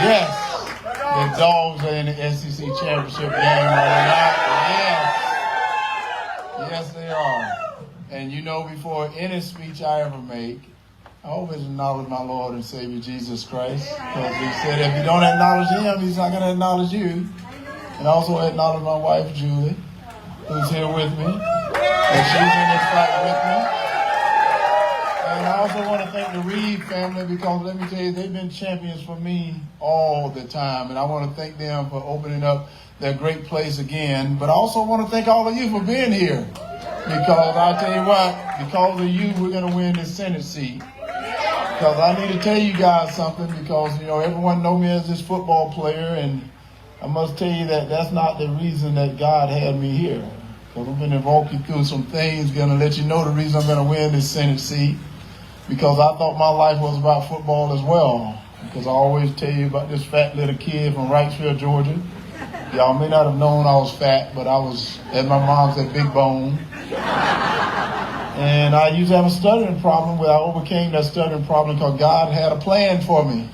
Yes. The Dogs are in the SEC championship game right now. Yes. Yes, they are. And you know, before any speech I ever make, I always acknowledge my Lord and Savior Jesus Christ. Because he said if you don't acknowledge him, he's not going to acknowledge you. And I also acknowledge my wife, Julie, who's here with me. And she's in this fight with me. And I also want to thank the Reed family because let me tell you, they've been champions for me all the time. And I want to thank them for opening up their great place again. But I also want to thank all of you for being here. Because I'll tell you what, because of you, we're going to win this Senate seat. Because I need to tell you guys something because, you know, everyone knows me as this football player. And I must tell you that that's not the reason that God had me here. Because I'm going to walk you through some things, going to let you know the reason I'm going to win this Senate seat. Because I thought my life was about football as well. Because I always tell you about this fat little kid from Wrightsville, Georgia. Y'all may not have known I was fat, but I was, as my mom said, big bone. And I used to have a stuttering problem, but I overcame that stuttering problem because God had a plan for me.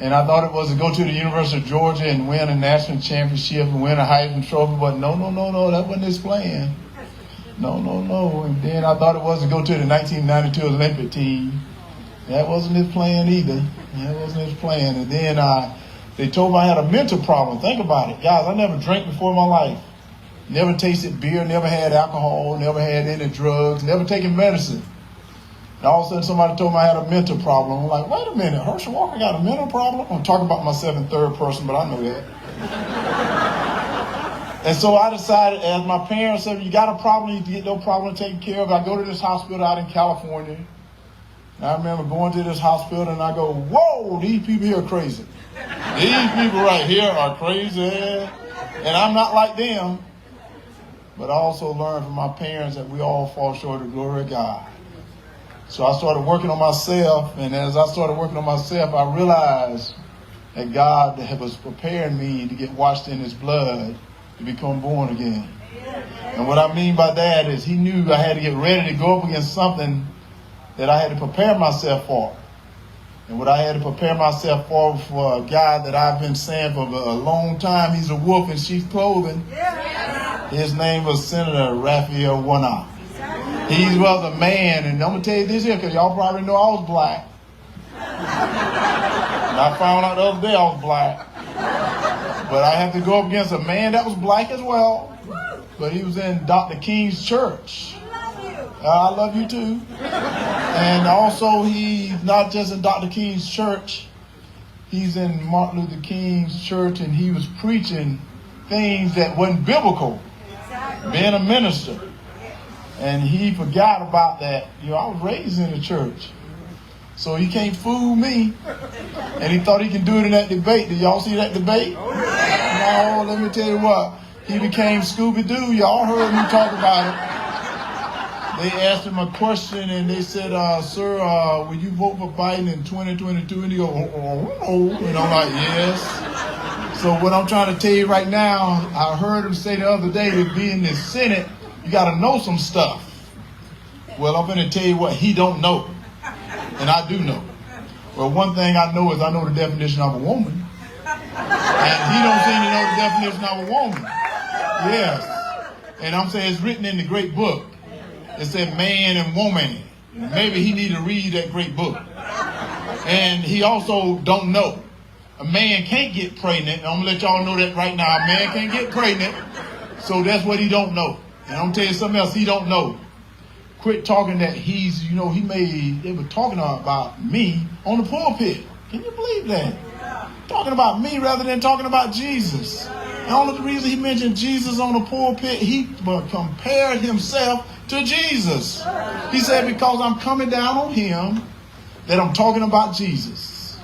And I thought it was to go to the University of Georgia and win a national championship and win a Heisman Trophy, but no, that wasn't his plan. No. And then I thought it was to go to the 1992 Olympic team. That wasn't his plan either. That wasn't his plan. And then they told me I had a mental problem. Think about it. Guys, I never drank before in my life. Never tasted beer, never had alcohol, never had any drugs, never taken medicine. And all of a sudden somebody told me I had a mental problem. I'm like, wait a minute, Herschel Walker got a mental problem? I'm talking about myself in third person, but I know that. And so I decided, as my parents said, you got a problem, you need to get no problem taken care of. I go to this hospital out in California. And I remember going to this hospital and I go, whoa, these people here are crazy. These people right here are crazy. And I'm not like them. But I also learned from my parents that we all fall short of the glory of God. So I started working on myself. And as I started working on myself, I realized that God was preparing me to get washed in his blood to become born again. And what I mean by that is he knew I had to get ready to go up against something that I had to prepare myself for. And what I had to prepare myself for a guy that I've been saying for a long time, he's a wolf in sheep's clothing. His name was Senator Raphael Warnock. He was a man, and I'm going to tell you this here, because y'all probably know I was black. And I found out the other day I was black. But I had to go up against a man that was black as well. But he was in Dr. King's church. I love you too. And also he's not just in Dr. King's church. He's in Martin Luther King's church, and he was preaching things that wasn't biblical. Being a minister. And he forgot about that. You know, I was raised in the church. So he can't fool me. And he thought he can do it in that debate. Did y'all see that debate? No, let me tell you what. He became Scooby-Doo. Y'all heard me talk about it. They asked him a question and they said, sir, will you vote for Biden in 2022? And he goes, oh. And I'm like, yes. So what I'm trying to tell you right now, I heard him say the other day that being in the Senate, you got to know some stuff. Well, I'm going to tell you what he don't know. And I do know. Well, one thing I know is I know the definition of a woman. And he don't seem to know the definition of a woman. Yes. And I'm saying it's written in the great book. It said man and woman. Maybe he need to read that great book. And he also don't know. A man can't get pregnant. And I'm going to let y'all know that right now. A man can't get pregnant. So that's what he don't know. And I'm going to tell you something else he don't know. Quit talking that he's, you know, they were talking about me on the pulpit. Can you believe that? Talking about me rather than talking about Jesus. And only the reason he mentioned Jesus on the pulpit, he compared himself to Jesus. He said, because I'm coming down on him, that I'm talking about Jesus.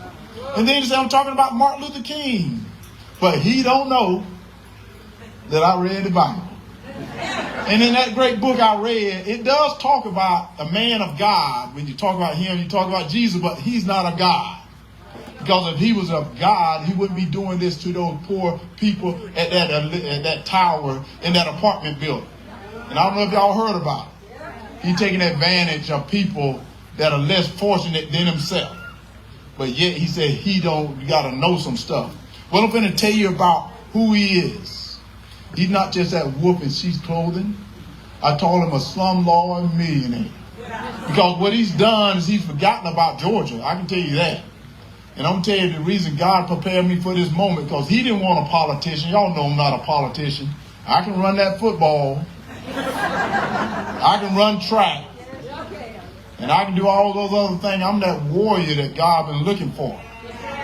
And then he said, I'm talking about Martin Luther King. But he don't know that I read the Bible. And in that great book I read, it does talk about a man of God. When you talk about him, you talk about Jesus, but he's not a God. Because if he was of God, he wouldn't be doing this to those poor people at that tower in that apartment building. And I don't know if y'all heard about it. He's taking advantage of people that are less fortunate than himself. But yet he said you got to know some stuff. Well, I'm going to tell you about who he is. He's not just that wolf in sheep's clothing. I call him a slumlord millionaire. Because what he's done is he's forgotten about Georgia. I can tell you that. And I'm going to tell you the reason God prepared me for this moment, because he didn't want a politician. Y'all know I'm not a politician. I can run that football. I can run track. And I can do all those other things. I'm that warrior that God been looking for.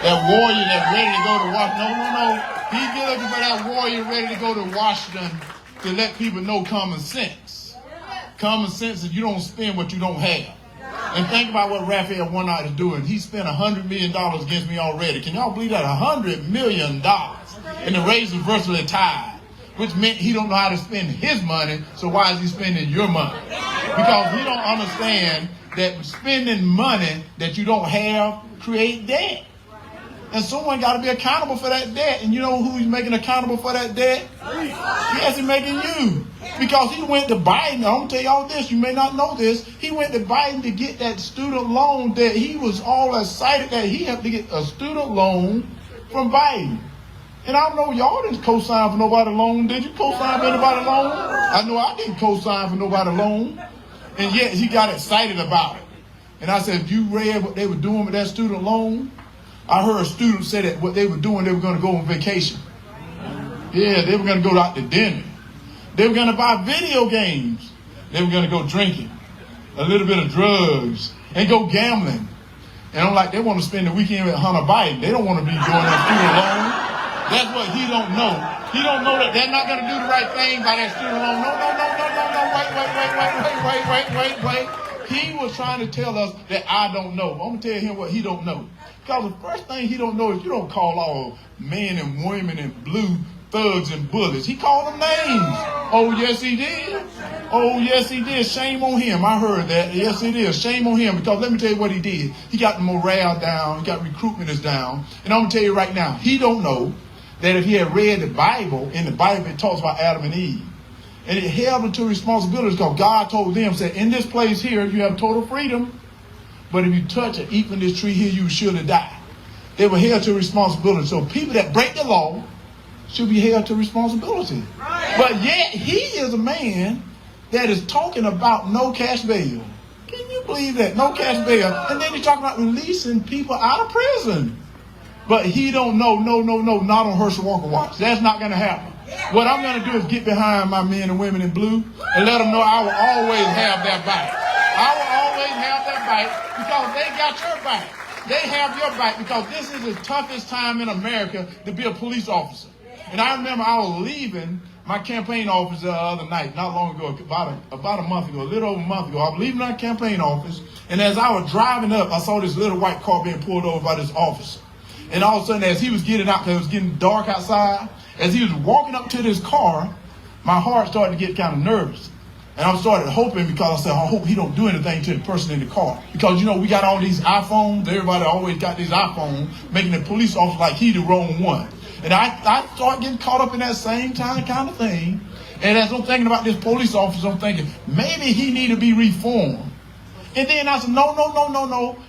That warrior that's ready to go to Washington. No. He's looking for that warrior ready to go to Washington to let people know common sense. Common sense is you don't spend what you don't have. And think about what Raphael One Night is doing. He spent $100 million against me already. Can y'all believe that? $100 million. And the raise is virtually tied, which meant he don't know how to spend his money, so why is he spending your money? Because he don't understand that spending money that you don't have create debt. And someone got to be accountable for that debt. And you know who he's making accountable for that debt? Yes, he's making you. Because he went to Biden. I'm going to tell y'all this. You may not know this. He went to Biden to get that student loan that he was all excited that he had to get a student loan from Biden. And I know y'all didn't co-sign for nobody loan. Did you co-sign for anybody loan? I know I didn't co-sign for nobody loan. And yet he got excited about it. And I said, if you read what they were doing with that student loan, I heard a student say that what they were doing, they were going to go on vacation. Yeah, they were going to go out to dinner. They were going to buy video games. They were going to go drinking, a little bit of drugs, and go gambling. And I'm like, they want to spend the weekend with Hunter Biden. They don't want to be doing that student loan. That's what he don't know. He don't know that they're not going to do the right thing by that student loan. No. Wait. He was trying to tell us that I don't know. I'm going to tell him what he don't know. Because the first thing he don't know is you don't call all men and women in blue thugs and bullies. He called them names. Oh, yes, he did. Oh, yes, he did. Shame on him. I heard that. Yes, it is. Shame on him. Because let me tell you what he did. He got the morale down. He got recruitment is down. And I'm going to tell you right now, he don't know that if he had read the Bible, in the Bible it talks about Adam and Eve. And it held them to responsibility because God told them, said, in this place here, you have total freedom. But if you touch or eat from this tree here, you will surely die. They were held to responsibility. So people that break the law should be held to responsibility. Right. But yet he is a man that is talking about no cash bail. Can you believe that? No cash bail. And then he's talking about releasing people out of prison. But he don't know, no, not on Herschel Walker watch. That's not going to happen. What I'm going to do is get behind my men and women in blue and let them know I will always have their back. I will always have their back because they got your back. They have your back because this is the toughest time in America to be a police officer. And I remember I was leaving my campaign office the other night, not long ago, about a month ago, a little over a month ago. I was leaving my campaign office, and as I was driving up, I saw this little white car being pulled over by this officer. And all of a sudden, as he was getting out, because it was getting dark outside, as he was walking up to this car, my heart started to get kind of nervous. And I started hoping, because I said, I hope he don't do anything to the person in the car. Because, you know, we got all these iPhones. Everybody always got these iPhones, making the police officer like he the wrong one. And I started getting caught up in that same kind of thing. And as I'm thinking about this police officer, I'm thinking, maybe he need to be reformed. And then I said, no.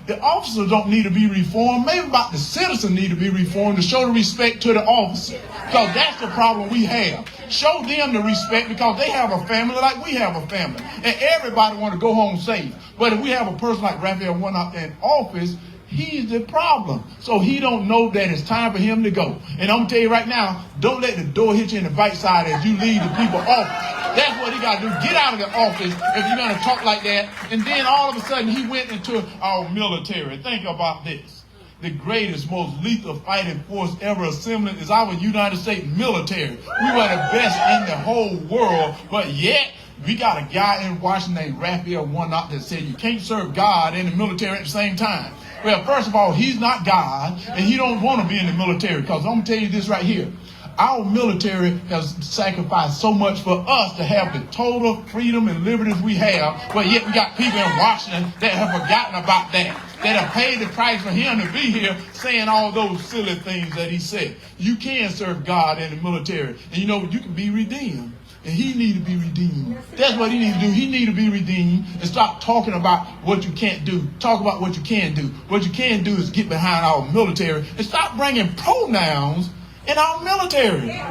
The officers don't need to be reformed. Maybe about the citizens need to be reformed to show the respect to the officer. Because that's the problem we have. Show them the respect because they have a family like we have a family. And everybody want to go home safe. But if we have a person like Raphael One out in office, he's the problem. So he don't know that it's time for him to go. And I'm going to tell you right now, don't let the door hit you in the backside as you leave the people off. That's what he got to do. Get out of the office if you're going to talk like that. And then all of a sudden he went into our military. Think about this. The greatest, most lethal fighting force ever assembling is our United States military. We were the best in the whole world, but yet we got a guy in Washington named Raphael One Night that said you can't serve God and the military at the same time. Well, first of all, he's not God, and he don't want to be in the military, because I'm going to tell you this right here. Our military has sacrificed so much for us to have the total freedom and liberties we have, but yet we got people in Washington that have forgotten about that have paid the price for him to be here saying all those silly things that he said. You can serve God in the military, and you know, you can be redeemed. and he need to be redeemed. That's what he need to do. He need to be redeemed and stop talking about what you can't do. Talk about what you can do. What you can do is get behind our military and stop bringing pronouns in our military.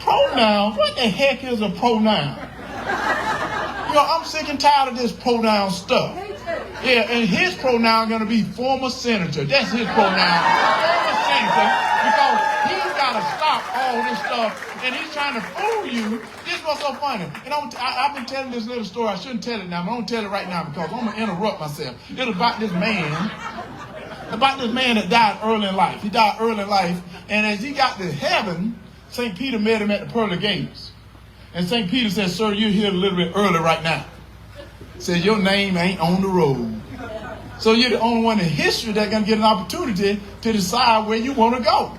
Pronouns? What the heck is a pronoun? I'm sick and tired of this pronoun stuff. Yeah, and his pronoun going to be former senator. That's his pronoun. Former senator, because he's got to stop all this stuff, and he's trying to fool you. This was so funny. And I've been telling this little story. I shouldn't tell it now, but I'm going to tell it right now because I'm going to interrupt myself. It's about this man that died early in life. He died early in life, and as he got to heaven, St. Peter met him at the pearly gates. And St. Peter said, sir, you're here a little bit early right now. Said, your name ain't on the road. So you're the only one in history that's going to get an opportunity to decide where you want to go.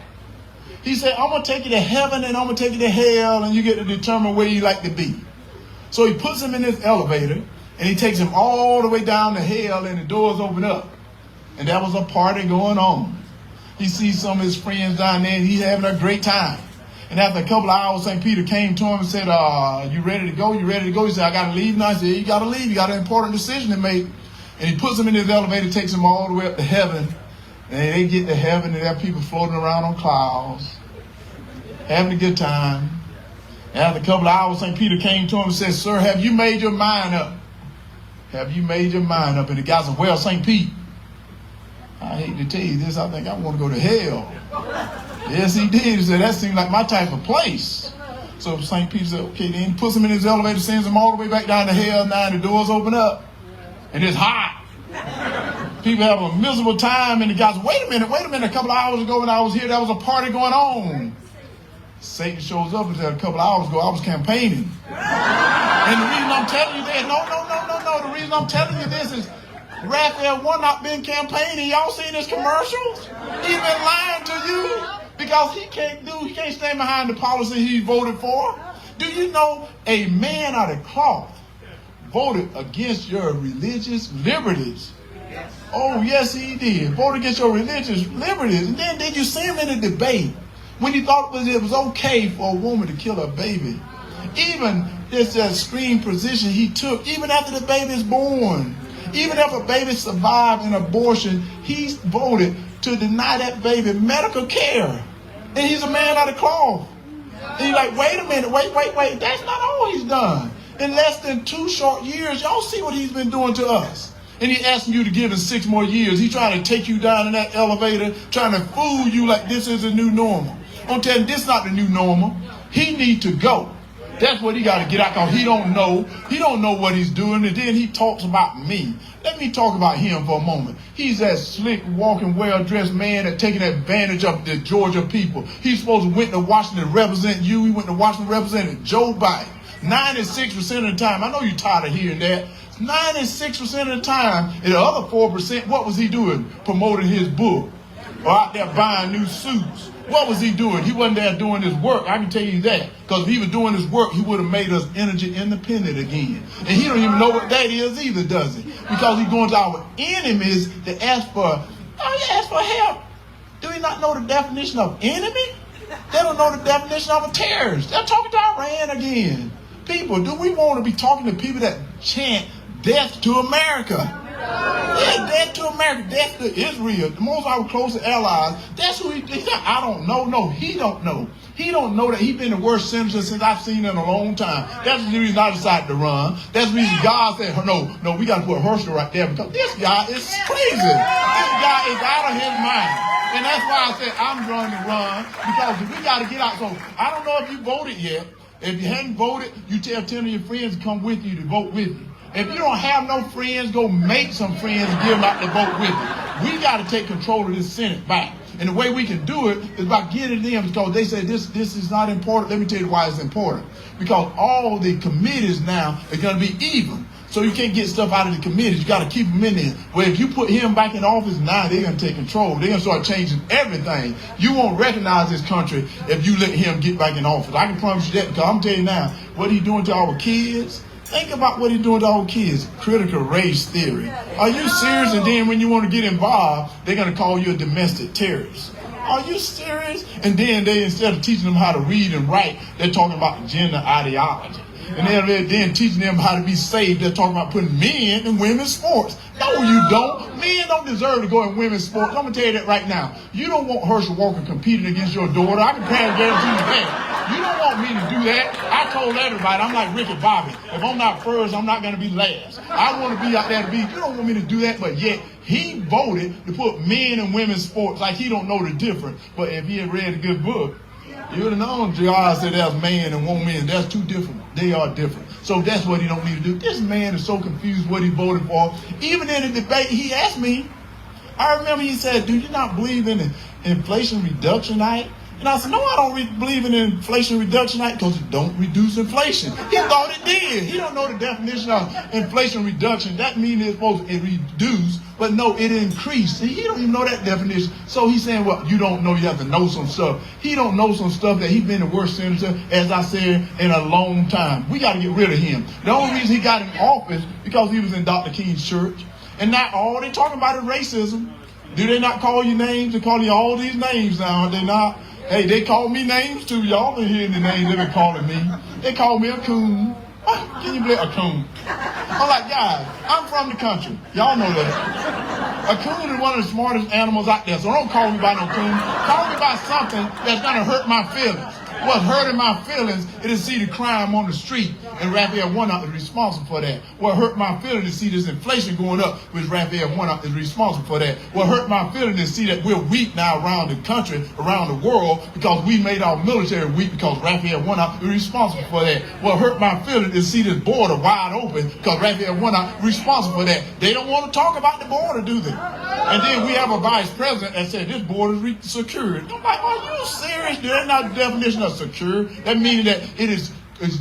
He said, I'm going to take you to heaven and I'm going to take you to hell, and you get to determine where you like to be. So he puts him in this elevator, and he takes him all the way down to hell, and the doors open up. And there was a party going on. He sees some of his friends down there, and he's having a great time. And after a couple of hours, St. Peter came to him and said, you ready to go? You ready to go? He said, I got to leave now. He said, you got to leave. You got an important decision to make. And he puts him in his elevator, takes him all the way up to heaven. And they get to heaven, and there are people floating around on clouds, having a good time. And after a couple of hours, St. Peter came to him and said, sir, have you made your mind up? Have you made your mind up? And the guy said, well, St. Pete, I hate to tell you this, I think I want to go to hell. Yes, he did. He said, that seemed like my type of place. So St. Peter said, okay, then he puts him in his elevator, sends him all the way back down to hell. Now the doors open up, and it's hot. People have a miserable time, and the guy said, wait a minute, a couple of hours ago when I was here, there was a party going on. Satan shows up and said, a couple of hours ago, I was campaigning. And the reason I'm telling you this, no, the reason I'm telling you this is, Raphael Warnock been campaigning. Y'all seen his commercials? He's been lying to you because he can't stand behind the policy he voted for. Do you know a man out of cloth voted against your religious liberties? Oh, yes, he did. Voted against your religious liberties. And then did you see him in a debate when he thought it was okay for a woman to kill a baby? Even this extreme position he took, even after the baby is born. Even if a baby survived an abortion, he voted to deny that baby medical care. And he's a man out of cloth. And he's like, wait a minute, wait. That's not all he's done. In less than 2 short years, y'all see what he's been doing to us. And he's asking you to give him 6 more years. He's trying to take you down in that elevator, trying to fool you like this is a new normal. I'm telling you, this is not the new normal. He needs to go. That's what he got to get out, because he don't know what he's doing. And then he talks about me. Let me talk about him for a moment. He's that slick, walking, well-dressed man that taking advantage of the Georgia people. He's supposed to went to Washington to represent you. He went to Washington representing Joe Biden. 96% of the time. I know you're tired of hearing that. 96% of the time. And the other 4%, what was he doing? Promoting his book. Or out there buying new suits. What was he doing? He wasn't there doing his work. I can tell you that. Because if he was doing his work, he would have made us energy independent again. And he don't even know what that is either, does he? Because he's going to our enemies to ask for help. Do we not know the definition of enemy? They don't know the definition of a terrorist. They're talking to Iran again. People, do we want to be talking to people that chant death to America? Yeah, death to America, death to Israel, most of our closest allies. That's who he said, I don't know. No, he don't know. He don't know that he's been the worst senator since I've seen in a long time. That's the reason I decided to run. That's the reason God said, no, we got to put Herschel right there, because this guy is crazy. This guy is out of his mind. And that's why I said I'm going to run, because we got to get out. So I don't know if you voted yet. If you hadn't voted, you tell 10 of your friends to come with you to vote with you. If you don't have no friends, go make some friends and give them out to vote with you. We got to take control of this Senate back. And the way we can do it is by getting them, because they say this is not important. Let me tell you why it's important. Because all the committees now are going to be even. So you can't get stuff out of the committees. You got to keep them in there. Well, if you put him back in office, now they're going to take control. They're going to start changing everything. You won't recognize this country if you let him get back in office. I can promise you that, because I'm telling you now, what he's doing to our kids. Think about what he's doing to our kids. Critical race theory. Are you serious? And then when you want to get involved, they're going to call you a domestic terrorist. Are you serious? And then they, instead of teaching them how to read and write, they're talking about gender ideology. And then teaching them how to be saved, they're talking about putting men in women's sports. No, you don't. Men don't deserve to go in women's sports. I'm going to tell you that right now. You don't want Herschel Walker competing against your daughter. I can guarantee you that. You don't want me to do that. I told everybody, I'm like Ricky Bobby. If I'm not first, I'm not going to be last. I want to be out there to be. You don't want me to do that, but yet he voted to put men in women's sports like he don't know the difference. But if he had read a good book, you would have known God said there's man and woman. That's two different. They are different. So that's what he don't need to do. This man is so confused what he voted for. Even in the debate, he asked me. I remember he said, "Do you not believe in the Inflation Reduction Act?" And I said, "No, I don't believe in the Inflation Reduction Act because it don't reduce inflation." He thought it did. He don't know the definition of inflation reduction. That means it's supposed to reduce, but no, it increased. He don't even know that definition. So he's saying, well, you don't know, you have to know some stuff. He don't know some stuff that he's been the worst senator, as I said, in a long time. We got to get rid of him. The only reason he got in office because he was in Dr. King's church. And now all they talking about is racism. Do they not call you names? They call you all these names now, are they not? Hey, they call me names too. Y'all been hearing the names they've been calling me. They call me a coon. Can you believe a coon? I'm like, guys, I'm from the country. Y'all know that. A coon is one of the smartest animals out there. So don't call me by no coon. Call me by something that's going to hurt my feelings. What's hurting my feelings is to see the crime on the street, and Raphael Warnock is responsible for that. What hurt my feelings is to see this inflation going up, which Raphael Warnock is responsible for that. What hurt my feelings is to see that we're weak now around the country, around the world, because we made our military weak because Raphael Warnock is responsible for that. What hurt my feelings is to see this border wide open because Raphael Warnock is responsible for that. They don't want to talk about the border, do they? And then we have a vice president that said this border is secured. I'm like, are you serious? That's not the definition of secure. That means that it's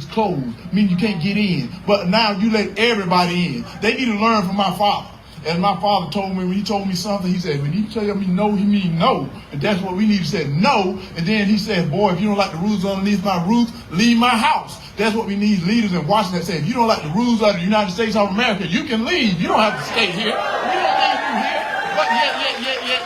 closed. Means you can't get in. But now you let everybody in. They need to learn from my father. As my father told me, when he told me something, he said, when he tell me no, he mean no. And that's what we need to say, no. And then he said, boy, if you don't like the rules underneath my roof, leave my house. That's what we need leaders in Washington that say, if you don't like the rules of the United States of America, you can leave. You don't have to stay here. We don't need you here. But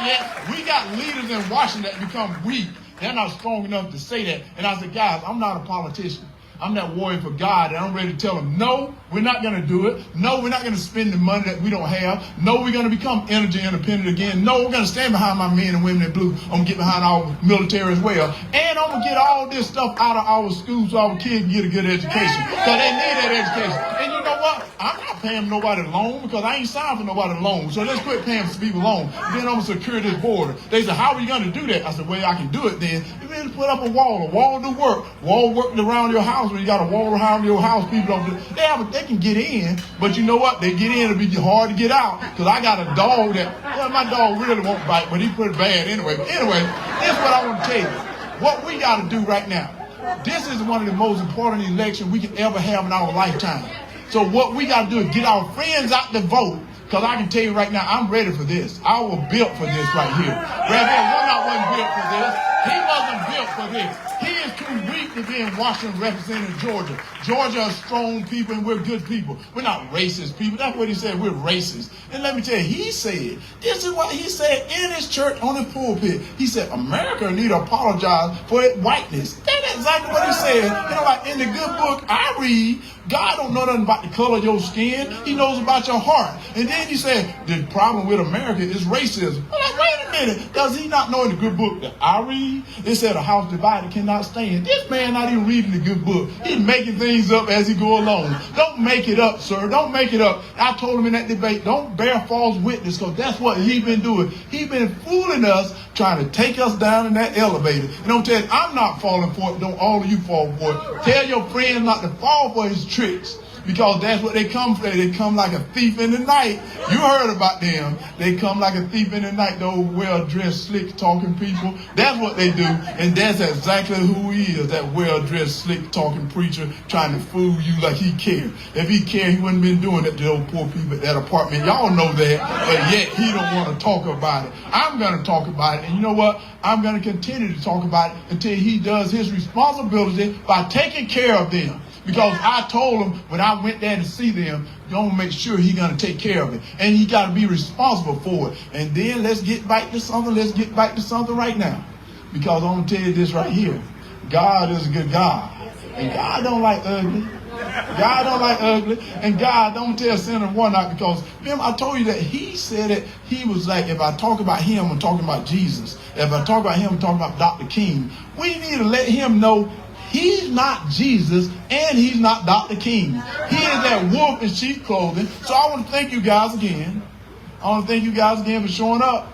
yet, we got leaders in Washington that become weak. They're not strong enough to say that. And I said, guys, I'm not a politician. I'm not warrior for God, and I'm ready to tell them, no, we're not going to do it. No, we're not going to spend the money that we don't have. No, we're going to become energy independent again. No, we're going to stand behind my men and women in blue. I'm going to get behind our military as well. And I'm going to get all this stuff out of our schools so our kids can get a good education. Because they need that education. And you know what? I'm not paying nobody loan because I ain't signed for nobody loan. So let's quit paying for people loan. Then I'm going to secure this border. They said, how are you going to do that? I said, well, I can do it then. You need to put up a wall. A wall do work. Wall work around your house. When you got a wall around your house, people don't do it. They can get in, but you know what? They get in, it'll be hard to get out. Because I got a dog that, well, my dog really won't bite, but he pretty bad anyway. But anyway, this is what I want to tell you. What we got to do right now. This is one of the most important elections we can ever have in our lifetime. So what we got to do is get our friends out to vote. Because I can tell you right now, I'm ready for this. I was built for this right here. Raphael Warnock wasn't built for this. He wasn't built for this. He is too weak to be in Washington representing Georgia. Georgia are strong people and we're good people. We're not racist people. That's what he said. We're racist. And let me tell you, he said, this is what he said in his church on his pulpit. He said, America need to apologize for its whiteness. That's exactly what he said. You know, like in the good book I read, God don't know nothing about the color of your skin. He knows about your heart. And then he said, the problem with America is racism. I'm like, wait a minute. Does he not know in the good book that I read? It said a house divided cannot stand. This man not even reading the good book. He's making things up as he go along. Don't make it up, sir. Don't make it up. I told him in that debate, don't bear false witness, because that's what he's been doing. He's been fooling us, trying to take us down in that elevator. And I'm telling you, I'm not falling for it. Don't all of you fall for it. Tell your friends not to fall for his tricks. Because that's what they come for. They come like a thief in the night. You heard about them. They come like a thief in the night, those well-dressed, slick-talking people. That's what they do. And that's exactly who he is, that well-dressed, slick-talking preacher trying to fool you like he cared. If he cared, he wouldn't have been doing that to those poor people at that apartment. Y'all know that, but yet he don't want to talk about it. I'm going to talk about it. And you know what? I'm going to continue to talk about it until he does his responsibility by taking care of them. Because I told him when I went there to see them, don't make sure he's going to take care of it. And he got to be responsible for it. And then let's get back to something. Let's get back to something right now. Because I'm going to tell you this right here. God is a good God. And God don't like ugly. God don't like ugly. And God don't tell sinner one night, because remember I told you that he said it. He was like, if I talk about him, I'm talking about Jesus. If I talk about him, I'm talking about Dr. King. We need to let him know he's not Jesus and he's not Dr. King. He is that wolf in sheep clothing. So I want to thank you guys again. I want to thank you guys again for showing up.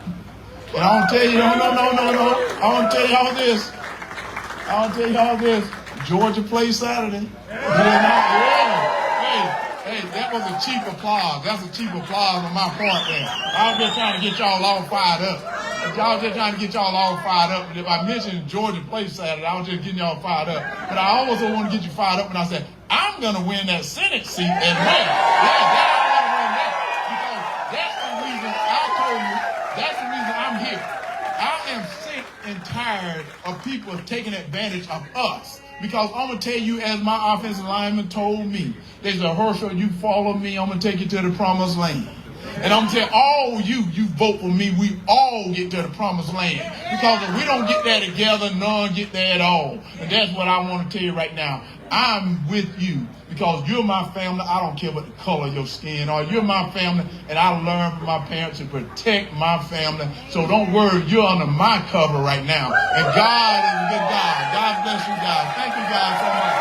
And I want to tell you, no. I want to tell y'all this. I want to tell y'all this. Georgia plays Saturday. Hey, that was a cheap applause. That's a cheap applause on my part there. I was just trying to get y'all all fired up. Y'all just trying to get y'all all fired up. And if I mentioned Georgia plays Saturday, I was just getting y'all fired up. But I also want to get you fired up when I said, I'm going to win that Senate seat as well. Yeah, that I'm going to win that. Because that's the reason I told you, that's the reason I'm here. I am sick and tired of people taking advantage of us. Because I'm going to tell you, as my offensive lineman told me, they said, Herschel, you follow me, I'm going to take you to the promised land. And I'm going to tell all you vote for me, we all get to the promised land. Because if we don't get there together, none get there at all. And that's what I want to tell you right now. I'm with you because you're my family. I don't care what the color of your skin are. You're my family, and I learned from my parents to protect my family. So don't worry, you're under my cover right now. And God is a good God. God bless you guys. Thank you guys so much.